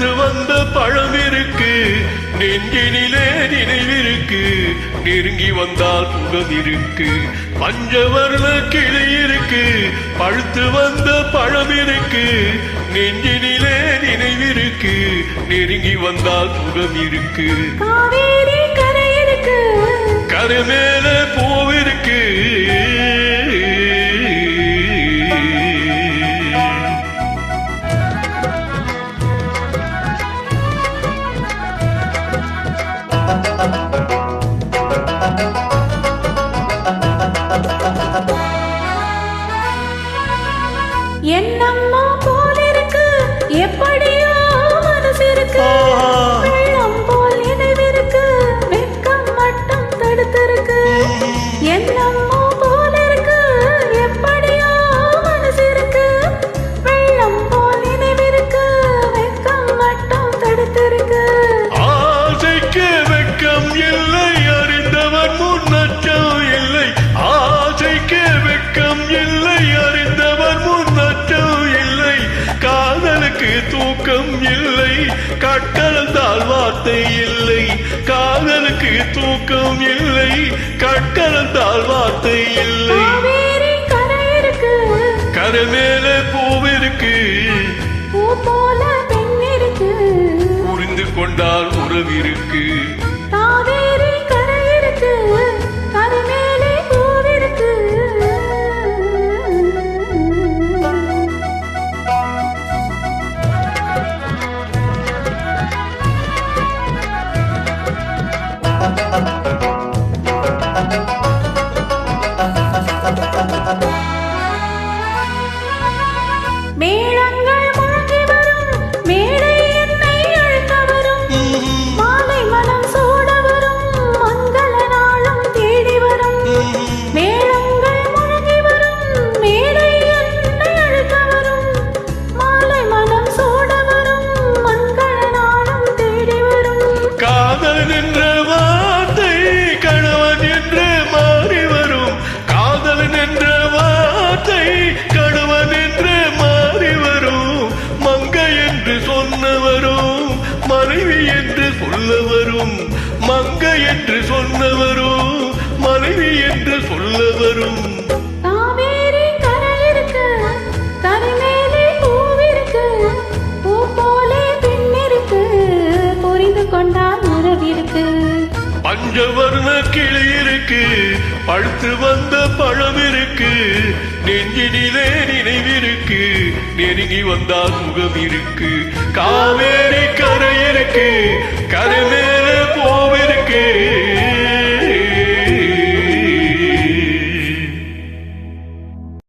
பழுத்து வந்த பழம் இருக்கு, நெஞ்சினிலே நினைவிருக்கு, நெருங்கி வந்தால் சுகம் இருக்கு. பஞ்சவர்ண கிளி இருக்கு, பழுத்து வந்த பழம் இருக்கு, நெஞ்சினிலே நினைவிருக்கு, நெருங்கி வந்தால் சுகம் இருக்கு. காவேரி கரை இருக்கு, கரை மேல பூவிருக்கு, என்னம்மா போல் இருக்கு, எப்படியோ மனசு இருக்கு. வெள்ளம் போல் நினைவிருக்கு, வெட்கம் மட்டும் தடுத்திருக்கு. என்னம்மா போல் இருக்கு, எப்படியோ மனசு இருக்கு. வெள்ளம் போல் நினைவிருக்கு, வெட்கம் மட்டும் தடுத்திருக்கு. ஆசைக்கு வெட்கம் இல்லை, அறிந்தவர் முன்னச்சம் இல்லை. ஆசைக்கு வெட்கம் இல்லை, அறிந்தவர் முன்னச்சம் இல்லை. காதலுக்கு தூக்கம் இல்லை, கட்கலந்தால் வார்த்தை இல்லை. காதலுக்கு தூக்கம் இல்லை, கட்கலந்தால் வார்த்தை இல்லை. காவேரி கரை இருக்கு, கரை மேல பூவிருக்கு, பூ போல பெண் இருக்கு. புரிந்து கொண்டால் உறவிருக்கு. காவேரி கரை இருக்கு, கரை மேலே பூவிருக்கு. மேளங்கள் முழங்கி வரும், மேடை என்னை அழைக்க வரும். மாலை மனம் சூட வரும், மங்கள நாளும் தேடி வரும். மேளங்கள் முழங்கி வரும், மேடை என்னை அழைக்க வரும். மாலை மனம் சூட வரும், மங்கள நாளும் தேடி வரும். காதல் என்ற வார்த்தை கணவன் என்று மாறி வரும். காதல் என்ற வார்த்தை கணவன் என்று மாறி வரும். மங்கை என்று சொன்னவரும் மனைவி என்று சொல்ல வரும். மங்கை என்று சொன்னவரும் மனைவி என்று சொல்ல வரும். காவேரி கரை இருக்கு, கரை மேலே பூவிருக்கு. பூ போலே பெண் இருக்கு, புரிந்து கொண்டால் உறவிருக்கு. பஞ்சவர்ண கிளி இருக்கு, பழுத்து வந்த பழம் இருக்கு, நெஞ்சினிலே நினைவிருக்கு, நெருங்கி வந்தால் சுகம் இருக்கு. காவேரி கரை இருக்கு, கரை மேல